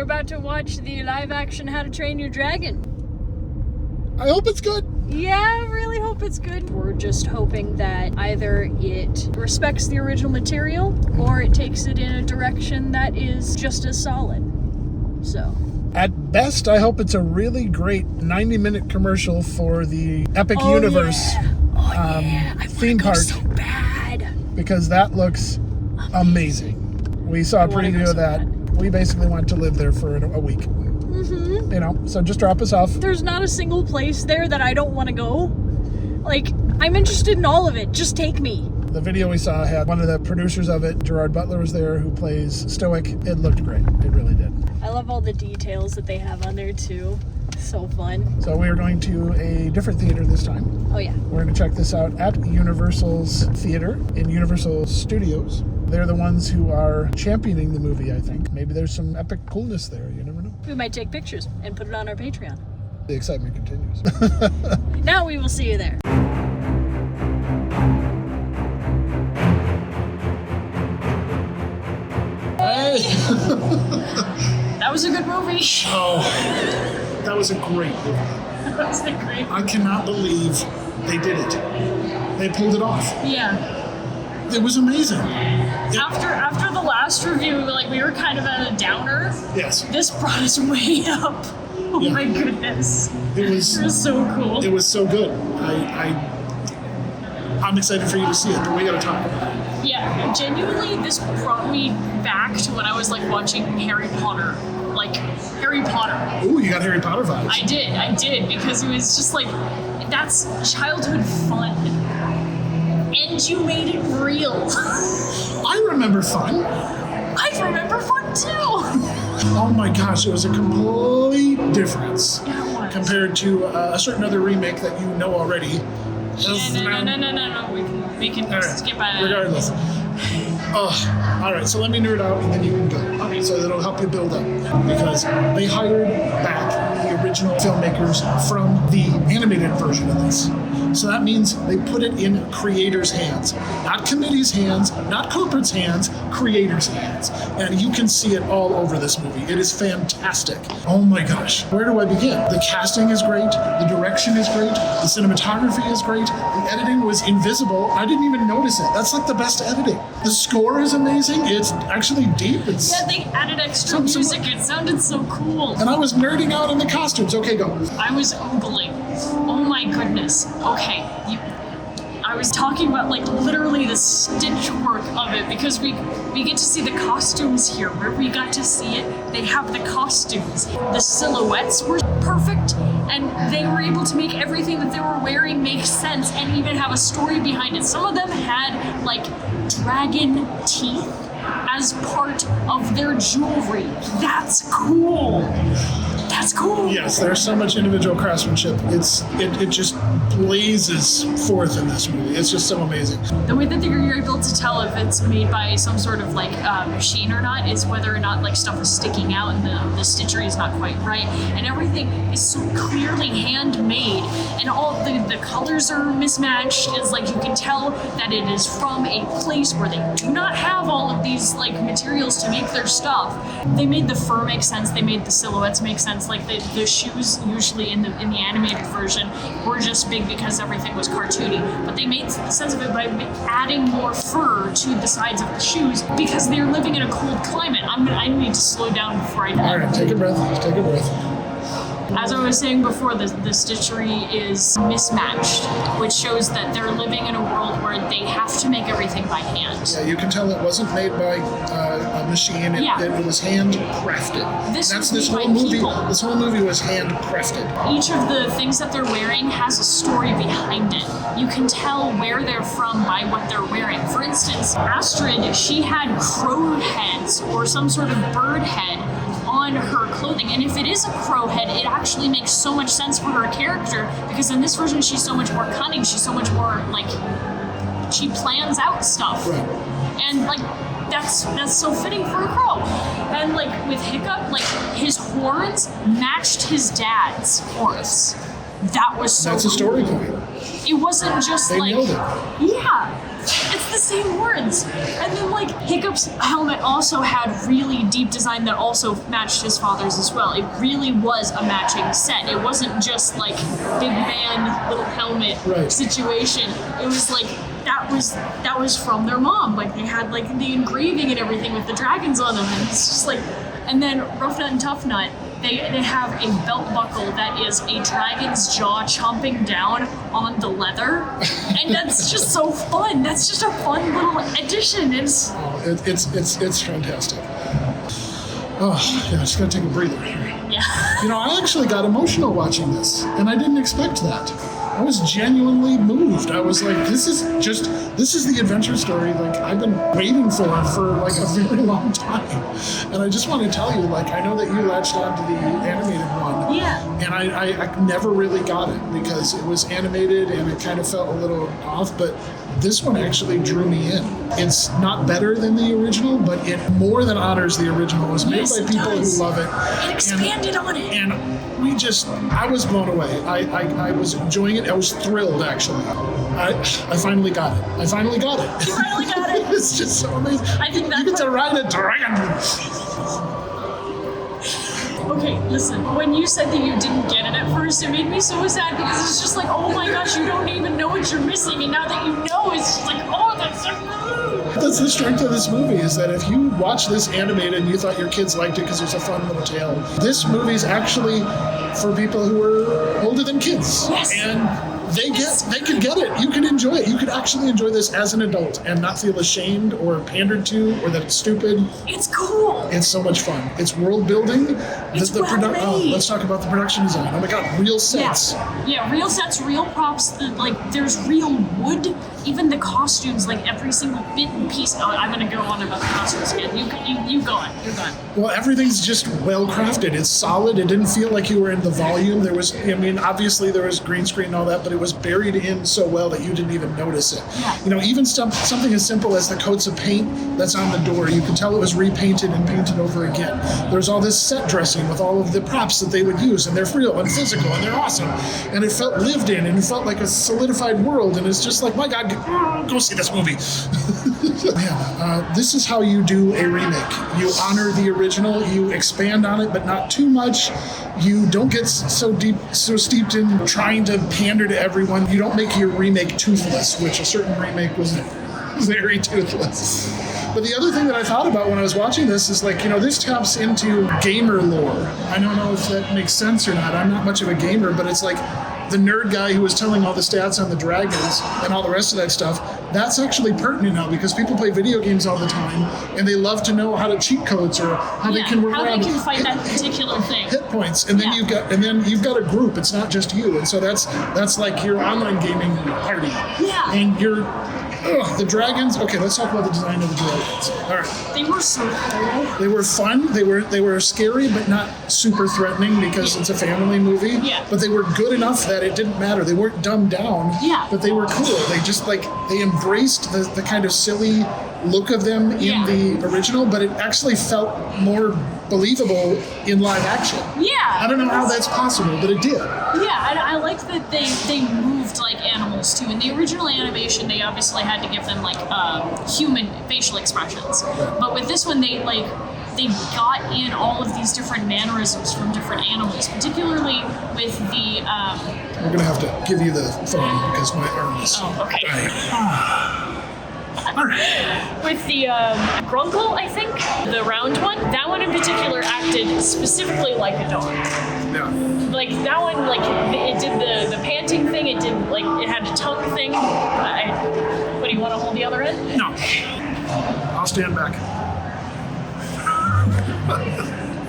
about to watch the live action How to Train Your Dragon. I hope it's good. Yeah, I really hope it's good. We're just hoping that either it respects the original material or it takes it in a direction that is just as solid. So, At best, I hope it's a really great 90-minute commercial for the Epic Universe theme park. So bad. Because that looks amazing. We saw a preview of that. We basically want to live there for a week. Mm-hmm. You know, so just drop us off. There's not a single place there that I don't want to go. Like, I'm interested in all of it. Just take me. The video we saw had one of the producers of it, Gerard Butler, was there, who plays Stoic. It looked great. It really did. I love all the details that they have on there, too. So fun. So we are going to a different theater this time. Oh, yeah. We're going to check this out at Universal's theater in Universal Studios. They're the ones who are championing the movie, I think. Maybe there's some epic coolness there. You never know. We might take pictures and put it on our Patreon. The excitement continues. Now we will see you there. Hey! That was a good movie. Oh, that was a great movie. That was a great I cannot believe they did it. They pulled it off. Yeah. It was amazing. After the last review, we were kind of at a downer. Yes. This brought us way up. Oh Yeah. my goodness. It was so cool. It was so good. I'm excited for you to see it, but we gotta talk about it. Yeah, genuinely, this brought me back to when I was watching Harry Potter. Harry Potter. Ooh, you got Harry Potter vibes. I did, because it was just that's childhood fun. And you made it real. I remember fun. I remember fun too. Oh my gosh, it was a complete difference Yeah, it was. compared to a certain other remake that you know already. No. We can All right. skip on it. Regardless. All right, so let me nerd out and then you can go. Okay. So that'll help you build up. Because they hired back the original filmmakers from the animated version of this. So that means they put it in creators' hands. Not committee's hands, not corporate's hands, creators' hands. And you can see it all over this movie. It is fantastic. Oh my gosh. Where do I begin? The casting is great. The direction is great. The cinematography is great. The editing was invisible. I didn't even notice it. That's the best editing. The score is amazing. It's actually deep. Yeah, they added extra Some- music. It sounded so cool. And I was nerding out in the costumes. Okay, go. I was oogling. Oh my goodness. Okay, I was talking about literally the stitch work of it because we get to see the costumes here. Where we got to see it, they have the costumes. The silhouettes were perfect, and they were able to make everything that they were wearing make sense and even have a story behind it. Some of them had dragon teeth as part of their jewelry. That's cool. That's cool. Yes, there's so much individual craftsmanship. It just blazes forth in this movie. It's just so amazing. The way that you're able to tell if it's made by some sort of machine or not is whether or not stuff is sticking out and the stitchery is not quite right, and everything is so clearly handmade, and all the colors are mismatched. It's you can tell that it is from a place where they do not have all of these materials to make their stuff. They made the fur make sense. They made the silhouettes make sense. The shoes usually in the animated version were just big because everything was cartoony, but they made sense of it by adding more fur to the sides of the shoes because they're living in a cold climate. I need to slow down before I do. All right, take a breath. Take a breath. As I was saying before, the stitchery is mismatched, which shows that they're living in a world where they have to make everything by hand. Yeah, you can tell it wasn't made by a machine. It was handcrafted. This This whole movie was handcrafted. Each of the things that they're wearing has a story behind it. You can tell where they're from by what they're wearing. For instance, Astrid, she had crow heads or some sort of bird head on her clothing, and if it is a crow head, it actually makes so much sense for her character because in this version she's so much more cunning, she's so much more she plans out stuff. Right. And that's so fitting for a crow. And with Hiccup, his horns matched his dad's horns. That was so That's a story point. It wasn't just They nailed it. Yeah. It's the same words. And then like Hiccup's helmet also had really deep design that also matched his father's as well. It really was a matching set. It wasn't just like big man little helmet Right. situation. It was like that was from their mom. Like they had like the engraving and everything with the dragons on them, and it's just like. And then Rough Nut and Tough Nut, they have a belt buckle that is a dragon's jaw chomping down on the leather, and that's just so fun. That's just a fun little addition. It's It's fantastic. Oh, yeah, I just gotta take a breather here. yeah. You know, I actually got emotional watching this, and I didn't expect that. I was genuinely moved. I was like, this is the adventure story like I've been waiting for like a very long time. And I just want to tell you, like, I know that you latched on to the animated one. Yeah. And I never really got it because it was animated and it kind of felt a little off, but this one actually drew me in. It's not better than the original, but it more than honors the original. It was made Yes, by it people does. who love it. It expanded on it. And I was blown away. I was enjoying it. I was thrilled, actually. I finally got it. You finally got it. It's just so amazing. I think you get to ride a dragon. Okay, listen. When you said that you didn't get it at first, it made me so sad because it's just like, oh my gosh, you don't even know what you're missing, and now that you know, it's just like, oh, that's so. That's the strength of this movie, is that if you watch this animated and you thought your kids liked it because it was a fun little tale, this movie's actually for people who are older than kids. Yes. And they can get it. You can enjoy it. You could actually enjoy this as an adult and not feel ashamed or pandered to or that it's stupid. It's cool. It's so much fun. It's world building. It's well made. Let's talk about the production design. Oh my god, real sets. Yeah, real sets, real props. There's real wood. Even the costumes, like every single bit and piece. Oh, I'm gonna go on about the costumes again. You go on. You're done. Well, everything's just well crafted. It's solid. It didn't feel like you were in the volume. There was, I mean, obviously there was green screen and all that, but it was buried in so well that you didn't even notice it. Yeah. You know, even something as simple as the coats of paint that's on the door, you can tell it was repainted and painted over again. There's all this set dressing with all of the props that they would use, and they're real and physical and they're awesome. And it felt lived in, and it felt like a solidified world, and it's just like, my God, go see this movie. Man, this is how you do a remake. You honor the original, you expand on it, but not too much. You don't get so steeped in trying to pander to everyone. You don't make your remake toothless, which a certain remake was very toothless. But the other thing that I thought about when I was watching this is like, you know, this taps into gamer lore. I don't know if that makes sense or not. I'm not much of a gamer, but it's like the nerd guy who was telling all the stats on the dragons and all the rest of that stuff, that's actually pertinent now because people play video games all the time and they love to know how to cheat codes or how they can work around fight that particular thing. hit points. And then you've got a group. It's not just you. And so that's like your online gaming party. Yeah. And the dragons. Okay, let's talk about the design of the dragons. All right. They were so cool. They were fun. They were scary, but not super threatening because it's a family movie. Yeah. But they were good enough that it didn't matter. They weren't dumbed down. Yeah. But they were cool. They just they embraced the kind of silly look of them in the original, but it actually felt more believable in live action. Yeah. I don't know how that's possible, but it did. Yeah, and I like that they moved like animals too. In the original animation, they obviously had to give them like human facial expressions, but with this one, they got in all of these different mannerisms from different animals, particularly with the. We're gonna have to give you the phone because my arm is. Oh, okay. All right. With the Grunkle, I think, the round one, that one in particular acted specifically like a dog. Yeah. Like that one, like it did the panting thing. It did like it had a tongue thing. What do you want to hold the other end? No. I'll stand back.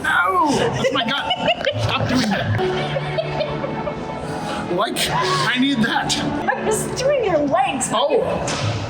No! That's my gut. Stop doing that. I need that. I was doing your legs. Oh.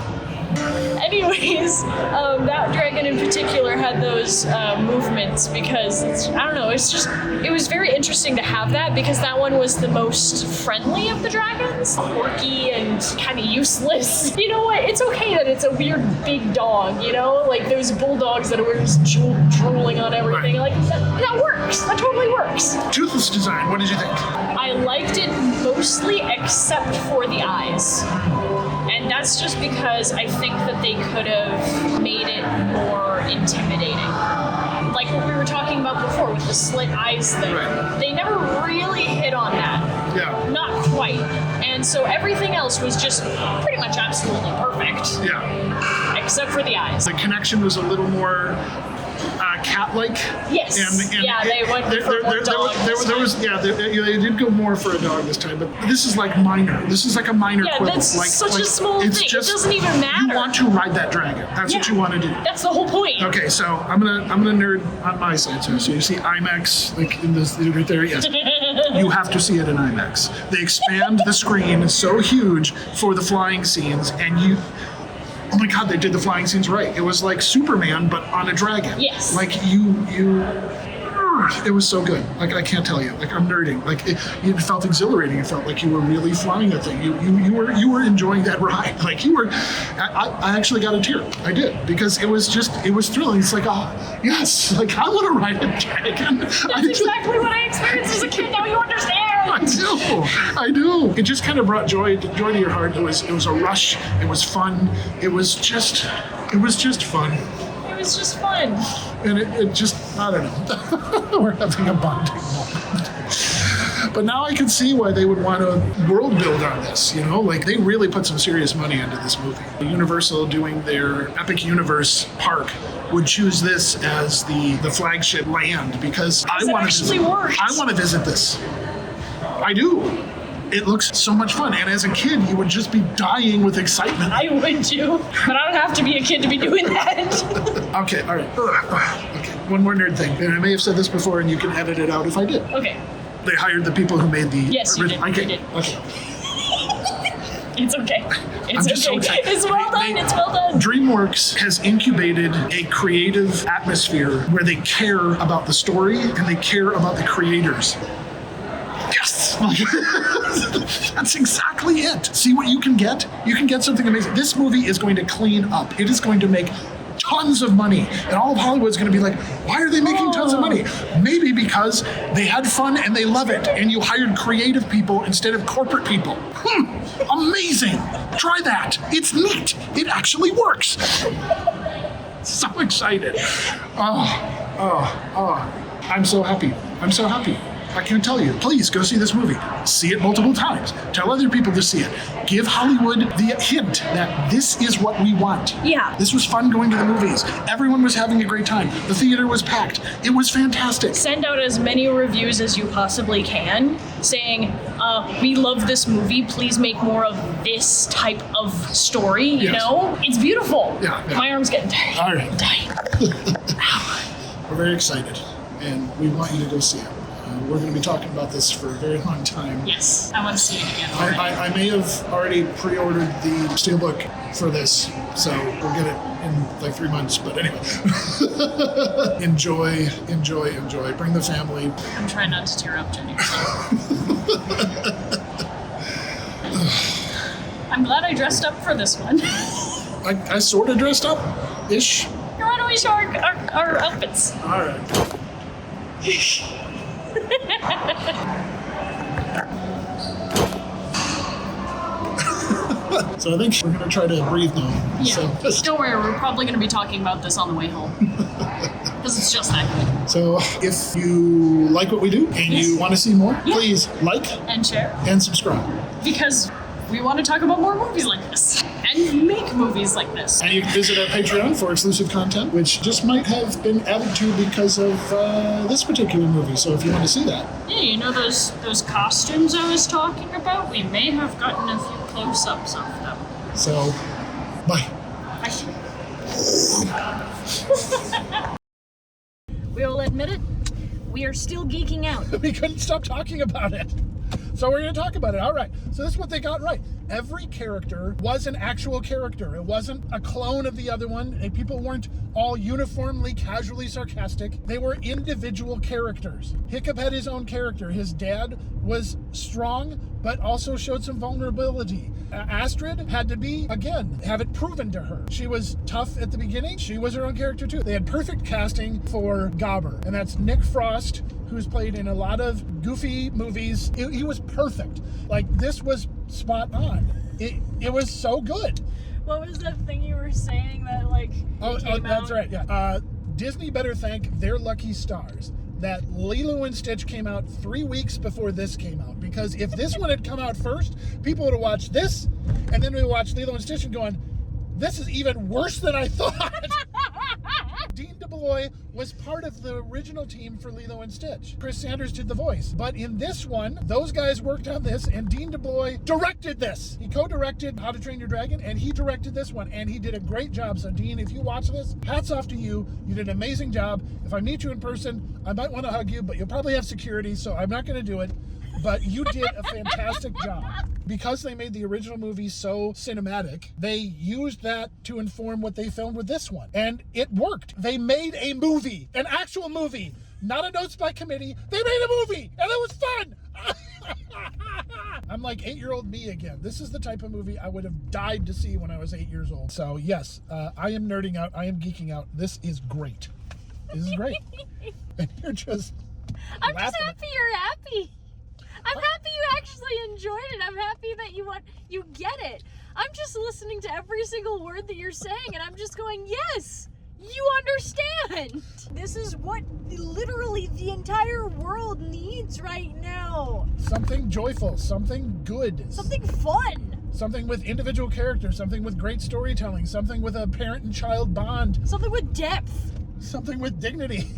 Anyways, that dragon in particular had those movements because I don't know. It was very interesting to have that because that one was the most friendly of the dragons, quirky and kind of useless. You know what? It's okay that it's a weird big dog. You know, like those bulldogs that are just drooling on everything. Right. Like that works. That totally works. Toothless design. What did you think? I liked it mostly except for the eyes. And And that's just because I think that they could have made it more intimidating. Like what we were talking about before with the slit eyes thing. Right. They never really hit on that. Yeah. Not quite. And so everything else was just pretty much absolutely perfect. Yeah. Except for the eyes. The connection was a little more cat-like. Yes. And yeah, they went for more dog. They did go more for a dog this time, but this is like minor. This is like a minor Yeah, quibble. that's like, such a small thing. It doesn't even matter. You want to ride that dragon. That's what you want to do. That's the whole point. Okay, so I'm gonna nerd on my side. So you see IMAX like in this right there. Yes. You have to see it in IMAX. They expand the screen so huge for the flying scenes, and you. Oh my God, they did the flying scenes right. It was like Superman, but on a dragon. Yes. Like it was so good. Like I can't tell you. Like I'm nerding. Like it felt exhilarating. It felt like you were really flying the thing. You were enjoying that ride. Like you were. I actually got a tear. I did because it was thrilling. It's like yes, like I want to ride a dragon. That's exactly what I experienced as a kid. Now you understand. I do. It just kind of brought joy to your heart. It was a rush. It was fun. It was just fun. It was just fun. And it just, I don't know. We're having a bonding moment. But now I can see why they would want to world build on this, you know? Like, they really put some serious money into this movie. Universal doing their Epic Universe park would choose this as the flagship land because I want to visit this. I do. It looks so much fun. And as a kid, you would just be dying with excitement. I would too. But I don't have to be a kid to be doing that. Okay, all right. Okay, one more nerd thing. And I may have said this before, and you can edit it out if I did. Okay. They hired the people who made the Yes, you did. Okay. You did. Okay. It's okay. I'm just so excited. It's well done. It's well done. DreamWorks has incubated a creative atmosphere where they care about the story and they care about the creators. Yes! That's exactly it. See what you can get? You can get something amazing. This movie is going to clean up. It is going to make tons of money. And all of Hollywood's going to be like, why are they making tons of money? Maybe because they had fun and they love it. And you hired creative people instead of corporate people. Amazing. Try that. It's neat. It actually works. So excited. I'm so happy. I'm so happy. I can't tell you. Please go see this movie. See it multiple times. Tell other people to see it. Give Hollywood the hint that this is what we want. Yeah. This was fun going to the movies. Everyone was having a great time. The theater was packed. It was fantastic. Send out as many reviews as you possibly can saying, we love this movie. Please make more of this type of story. You know? It's beautiful. Yeah. My arm's getting tired. All right. I'm dying. We're very excited, and we want you to go see it. We're going to be talking about this for a very long time. Yes, I want to see it again. I may have already pre-ordered the steelbook for this, so we'll get it in like 3 months. But anyway, enjoy. Bring the family. I'm trying not to tear up, Jenny. I'm glad I dressed up for this one. I sort of dressed up-ish. Why don't we show our outfits? All right. So I think we're going to try to breathe now. Yeah. So, Don't worry, we're probably going to be talking about this on the way home. Because it's just that good. So if you like what we do and you want to see more, please like and share and subscribe. Because we want to talk about more movies like this and make movies like this. And you can visit our Patreon for exclusive content, which just might have been added to because of this particular movie. So if you want to see that. Yeah, you know those costumes I was talking about? We may have gotten a few close-ups of them. So, bye. We'll admit it, we are still geeking out. We couldn't stop talking about it. So we're going to talk about it. All right. So this is what they got right. Every character was an actual character. It wasn't a clone of the other one. And people weren't all uniformly, casually sarcastic. They were individual characters. Hiccup had his own character. His dad was strong, but also showed some vulnerability. Astrid had to be, again, have it proven to her. She was tough at the beginning. She was her own character too. They had perfect casting for Gobber, and that's Nick Frost, who's played in a lot of goofy movies. He was perfect. Like, this was spot on. It was so good. What was that thing you were saying that like came That's out? right. Yeah. Disney better thank their lucky stars that Lilo and Stitch came out 3 weeks before this came out. Because if this one had come out first, people would have watched this, and then we watched Lilo and Stitch and going, this is even worse than I thought. Dean DeBlois was part of the original team for Lilo and Stitch. Chris Sanders did the voice. But in this one, those guys worked on this, and Dean DeBlois directed this. He co-directed How to Train Your Dragon, and he directed this one, and he did a great job. So Dean, if you watch this, hats off to you. You did an amazing job. If I meet you in person, I might want to hug you, but you'll probably have security, so I'm not going to do it. But you did a fantastic job. Because they made the original movie so cinematic, they used that to inform what they filmed with this one. And it worked. They made a movie, an actual movie, not a notes by committee. They made a movie, and it was fun. I'm like 8-year-old me again. This is the type of movie I would have died to see when I was 8 years old. So yes, I am nerding out. I am geeking out. This is great. This is great. And you're just I'm just laughing. happy you're happy. I'm happy you actually enjoyed it. I'm happy that you get it. I'm just listening to every single word that you're saying, and I'm just going, yes, you understand. This is what literally the entire world needs right now. Something joyful, something good. Something fun. Something with individual characters, something with great storytelling, something with a parent and child bond, Something with depth. something with dignity.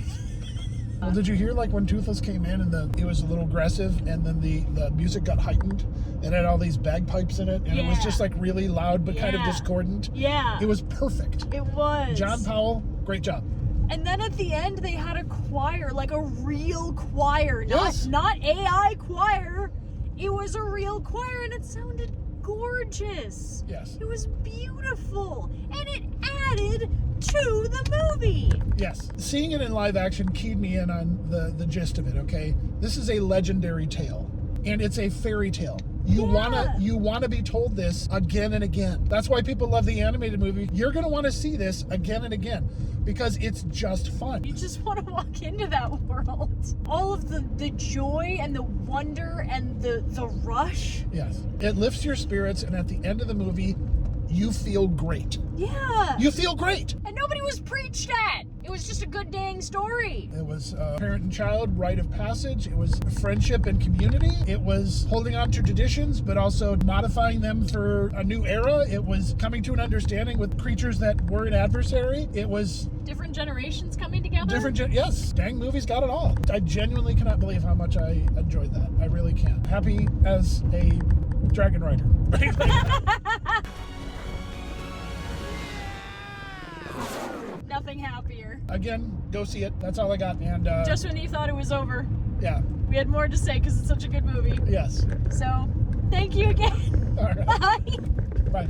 Well, did you hear like when Toothless came in and it was a little aggressive, and then the music got heightened and had all these bagpipes in it, and it was Yeah. just like really loud but kind of Yeah. discordant. Yeah. It was perfect. It was. John Powell, great job. And then at the end, they had a choir, like a real choir, Yes. not AI choir. It was a real choir, and it sounded gorgeous. Yes. It was beautiful, and it added to the movie. Yes. Seeing it in live action keyed me in on the gist of it, okay? This is a legendary tale, and it's a fairy tale. You wanna be told this again and again. That's why people love the animated movie. You're gonna want to see this again and again because it's just fun. You just want to walk into that world. All of the joy and the wonder and the rush. Yes. It lifts your spirits, and at the end of the movie, you feel great. Yeah. You feel great. And nobody was preached at. It was just a good dang story. It was parent and child, rite of passage. It was friendship and community. It was holding on to traditions, but also modifying them for a new era. It was coming to an understanding with creatures that were an adversary. It was Different generations coming together. yes, dang movie's got it all. I genuinely cannot believe how much I enjoyed that. I really can. Happy as a dragon rider. Nothing happier. Again, go see it. That's all I got. And Just when you thought it was over, yeah, we had more to say because it's such a good movie. yes. So, thank you again. All right. Bye. Bye.